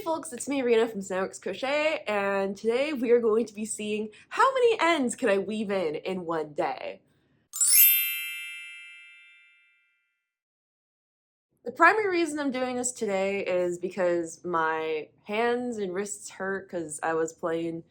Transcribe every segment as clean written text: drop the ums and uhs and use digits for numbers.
folks, it's me, Rena from Snowworks Crochet, and today we are going to be seeing how many ends can I weave in one day. The primary reason I'm doing this today is because my hands and wrists hurt because I was playing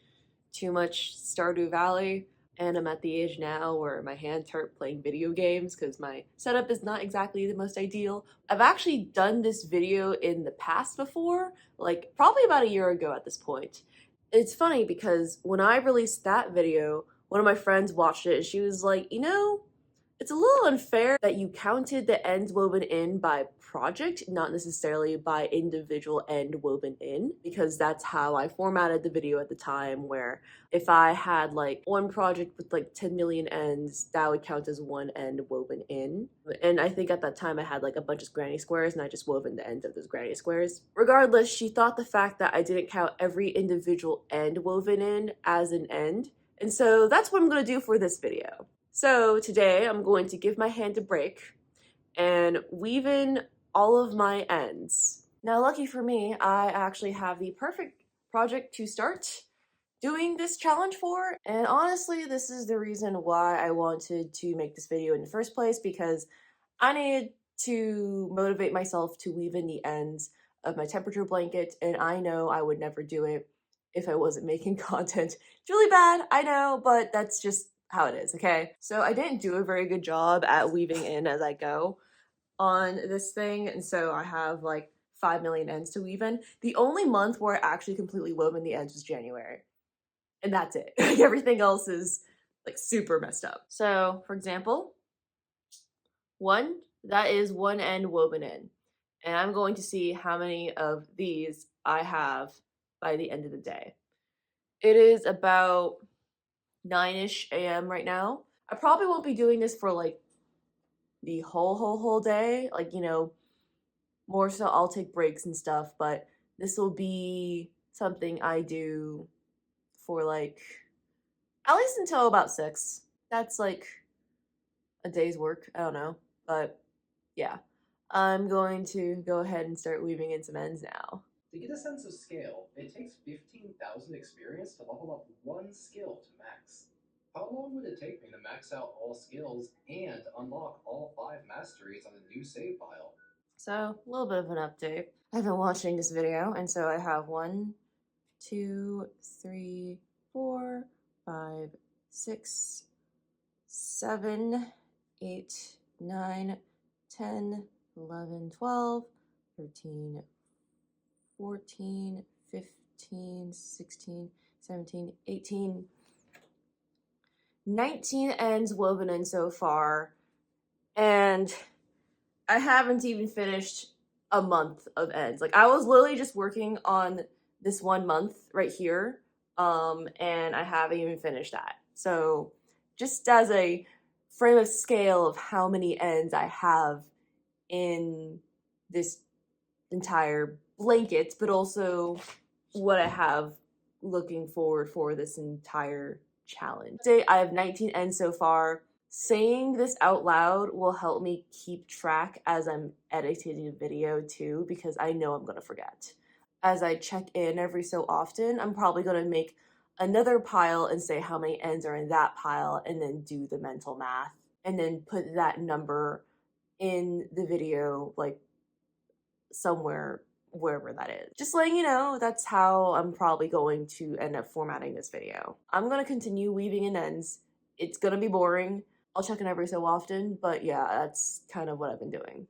too much Stardew Valley, and I'm at the age now where my hands hurt playing video games because my setup is not exactly the most ideal. I've actually done this video in the past before, like probably about a year ago at this point. It's funny because when I released that video, one of my friends watched it and she was like, it's a little unfair that you counted the ends woven in by project, not necessarily by individual end woven in, because that's how I formatted the video at the time, where if I had like one project with like 10 million ends, that would count as one end woven in. And I think at that time I had like a bunch of granny squares and I just wove in the ends of those granny squares. Regardless, she thought the fact that I didn't count every individual end woven in as an end. And so that's what I'm going to do for this video. So today I'm going to give my hand a break and weave in all of my ends. Now, lucky for me, I actually have the perfect project to start doing this challenge for. And honestly, this is the reason why I wanted to make this video in the first place, because I needed to motivate myself to weave in the ends of my temperature blanket, and I know I would never do it if I wasn't making content. It's really bad, I know, but that's just how it is, okay? So I didn't do a very good job at weaving in as I go on this thing, and so I have like 5 million ends to weave in. The only month where I actually completely wove in the ends was January, and that's it. Everything else is like super messed up. So, for example, that is one end woven in, and I'm going to see how many of these I have by the end of the day. It is about 9-ish a.m. right now. I probably won't be doing this for like the whole day. Like, more so I'll take breaks and stuff, but this will be something I do for like at least until about 6. That's like a day's work. I don't know. But yeah, I'm going to go ahead and start weaving in some ends now. To get a sense of scale, it takes 15,000 experience to level up one skill to max. How long would it take me to max out all skills and unlock all 5 masteries on the new save file? So, a little bit of an update. I've been watching this video, and so I have 1, 2, 3, 4, 5, 6, 7, 8, 9, 10, 11, 12, 13, 14, 15, 16, 17, 18, 19 ends woven in so far, and I haven't even finished a month of ends. Like, I was literally just working on this 1 month right here, and I haven't even finished that. So, just as a frame of scale of how many ends I have in this entire blanket, but also what I have looking forward for this entire challenge. Today, I have 19 ends so far. Saying this out loud will help me keep track as I'm editing the video too, because I know I'm gonna forget. As I check in every so often, I'm probably gonna make another pile and say how many ends are in that pile, and then do the mental math, and then put that number in the video, like somewhere, wherever that is. Just letting you know, that's how I'm probably going to end up formatting this video. I'm gonna continue weaving in ends. It's gonna be boring. I'll check in every so often, but yeah, that's kind of what I've been doing.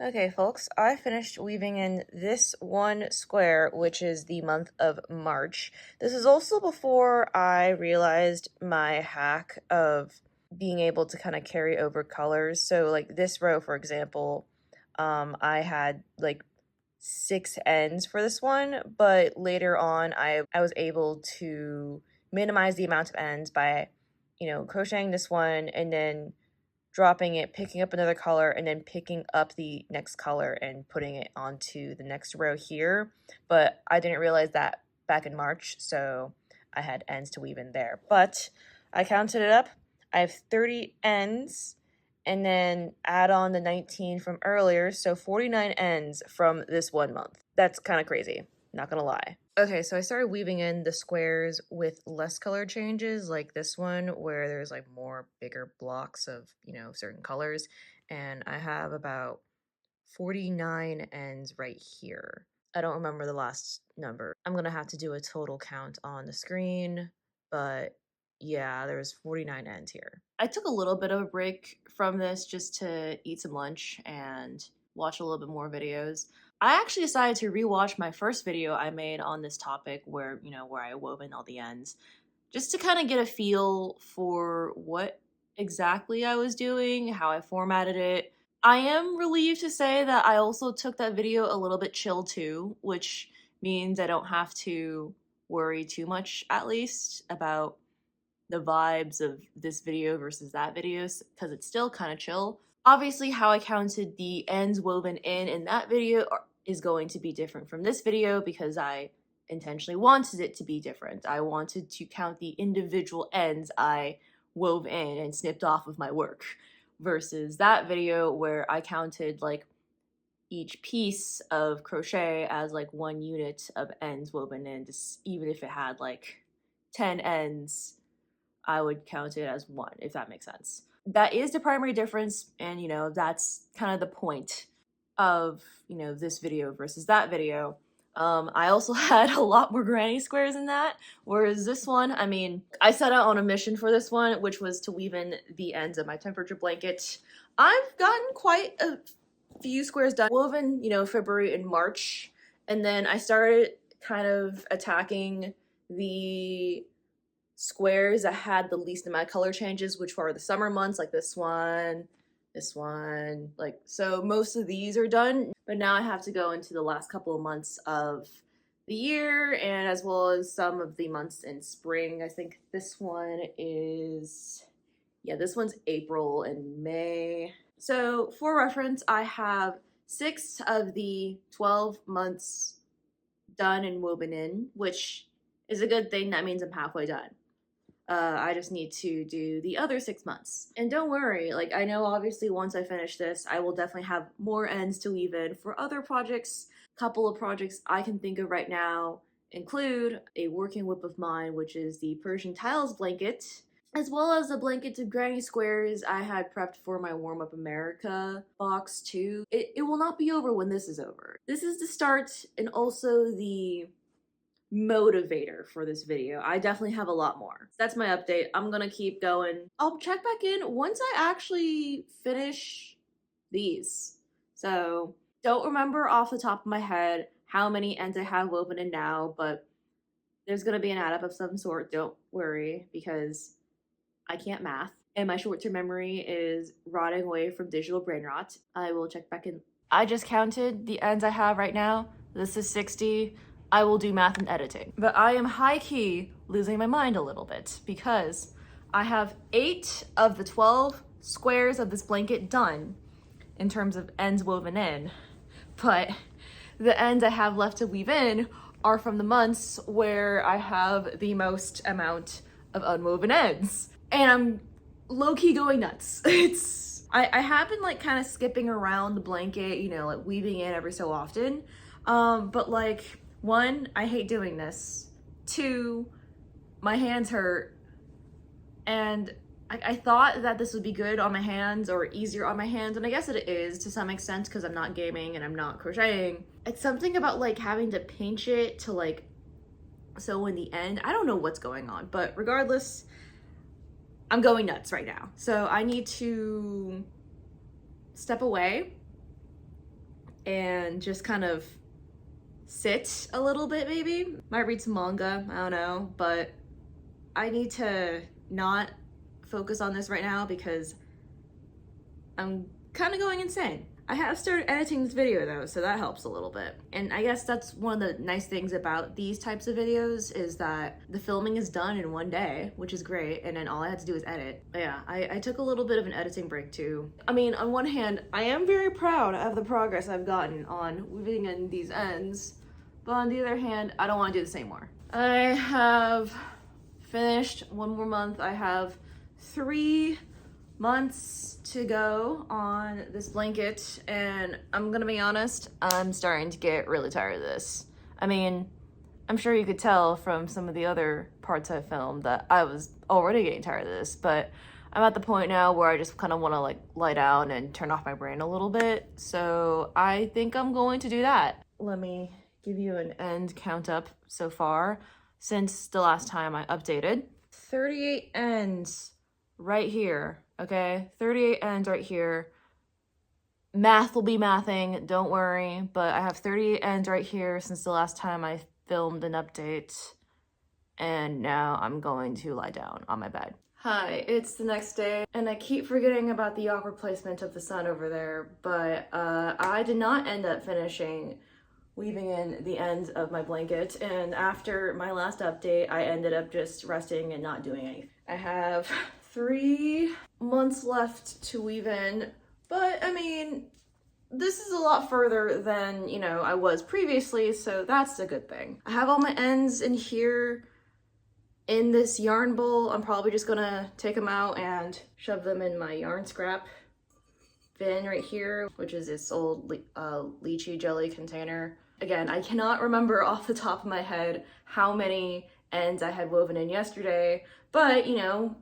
Okay, folks, I finished weaving in this one square, which is the month of March. This is also before I realized my hack of being able to kind of carry over colors. So like this row, for example, I had like 6 ends for this one, but later on I was able to minimize the amount of ends by, crocheting this one and then dropping it, picking up another color, and then picking up the next color and putting it onto the next row here. But I didn't realize that back in March, so I had ends to weave in there. But I counted it up. I have 30 ends, and then add on the 19 from earlier, so 49 ends from this 1 month. That's kind of crazy. not gonna lie. Okay, so I started weaving in the squares with less color changes, like this one, where there's like more bigger blocks of, certain colors. And I have about 49 ends right here. I don't remember the last number. I'm gonna have to do a total count on the screen, but yeah, there's 49 ends here. I took a little bit of a break from this just to eat some lunch and watch a little bit more videos. I actually decided to rewatch my first video I made on this topic where I wove in all the ends, just to kind of get a feel for what exactly I was doing, how I formatted it. I am relieved to say that I also took that video a little bit chill too, which means I don't have to worry too much, at least, about the vibes of this video versus that video, because it's still kind of chill. Obviously, how I counted the ends woven in that video is going to be different from this video because I intentionally wanted it to be different. I wanted to count the individual ends I wove in and snipped off of my work versus that video where I counted like each piece of crochet as like one unit of ends woven in, just even if it had like 10 ends, I would count it as one, if that makes sense. That is the primary difference, and that's kind of the point of this video versus that video. I also had a lot more granny squares in that, whereas this one, I set out on a mission for this one, which was to weave in the ends of my temperature blanket. I've gotten quite a few squares done, woven, February and March, and then I started kind of attacking the squares that had the least amount of color changes, which were the summer months, like this one, like, so most of these are done, but now I have to go into the last couple of months of the year, and as well as some of the months in spring. I think this one is, yeah, this one's April and May. So for reference, I have 6 of the 12 months done and woven in, which is a good thing. That means I'm halfway done. I just need to do the other 6 months. And don't worry, like, I know obviously once I finish this, I will definitely have more ends to weave in for other projects. Couple of projects I can think of right now include a working whip of mine, which is the Persian Tiles blanket, as well as a blanket of granny squares I had prepped for my Warm Up America box too. It will not be over when this is over. This is the start and also the motivator for this video. I definitely have a lot more. That's my update. I'm gonna keep going. I'll check back in once I actually finish these. So don't remember off the top of my head how many ends I have woven in now, but there's gonna be an add up of some sort. Don't worry, because I can't math and my short-term memory is rotting away from digital brain rot. I will check back in. I just counted the ends I have right now. This is 60. I will do math and editing. But I am high-key losing my mind a little bit because I have 8 of the 12 squares of this blanket done in terms of ends woven in, but the ends I have left to weave in are from the months where I have the most amount of unwoven ends. And I'm low-key going nuts. I have been like kind of skipping around the blanket, like weaving in every so often. But like, 1, I hate doing this. 2, my hands hurt. And I thought that this would be good on my hands or easier on my hands, and I guess it is to some extent because I'm not gaming and I'm not crocheting. It's something about like having to pinch it to like sew in the end. I don't know what's going on, but regardless, I'm going nuts right now. So I need to step away and just kind of sit a little bit maybe. Might read some manga, I don't know, but I need to not focus on this right now because I'm kind of going insane. I have started editing this video though, so that helps a little bit. And I guess that's one of the nice things about these types of videos is that the filming is done in one day, which is great, and then all I had to do is edit. But yeah, I took a little bit of an editing break too. I mean, on one hand, I am very proud of the progress I've gotten on weaving in these ends, but on the other hand, I don't want to do the same more. I have finished 1 more month. I have 3 months to go on this blanket, and I'm gonna be honest, I'm starting to get really tired of this. I mean, I'm sure you could tell from some of the other parts I filmed that I was already getting tired of this, but I'm at the point now where I just kind of want to like lie down and turn off my brain a little bit. So I think I'm going to do that. Let me give you an end count up so far since the last time I updated. 38 ends right here, okay? 38 ends right here. Math will be mathing, don't worry, but I have 38 ends right here since the last time I filmed an update, and now I'm going to lie down on my bed. Hi, it's the next day, and I keep forgetting about the awkward placement of the sun over there, but I did not end up finishing weaving in the ends of my blanket, and after my last update, I ended up just resting and not doing anything. I have 3 months left to weave in, but I mean, this is a lot further than, you know, I was previously, so that's a good thing. I have all my ends in here in this yarn bowl. I'm probably just gonna take them out and shove them in my yarn scrap bin right here, which is this old lychee jelly container. Again, I cannot remember off the top of my head how many ends I had woven in yesterday, but you know,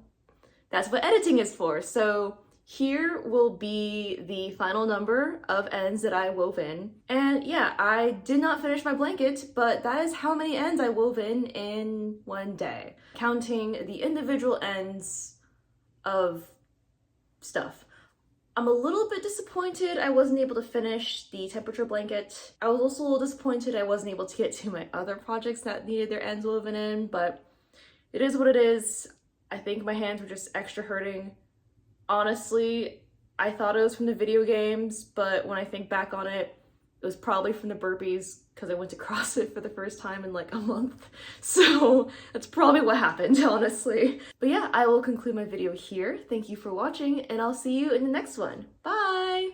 that's what editing is for. So here will be the final number of ends that I wove in. And yeah, I did not finish my blanket, but that is how many ends I wove in one day, counting the individual ends of stuff. I'm a little bit disappointed I wasn't able to finish the temperature blanket. I was also a little disappointed I wasn't able to get to my other projects that needed their ends woven in, but it is what it is. I think my hands were just extra hurting. Honestly, I thought it was from the video games, but when I think back on it, it was probably from the burpees because I went to CrossFit for the first time in like a month. So that's probably what happened, honestly. But yeah, I will conclude my video here. Thank you for watching, and I'll see you in the next one. Bye!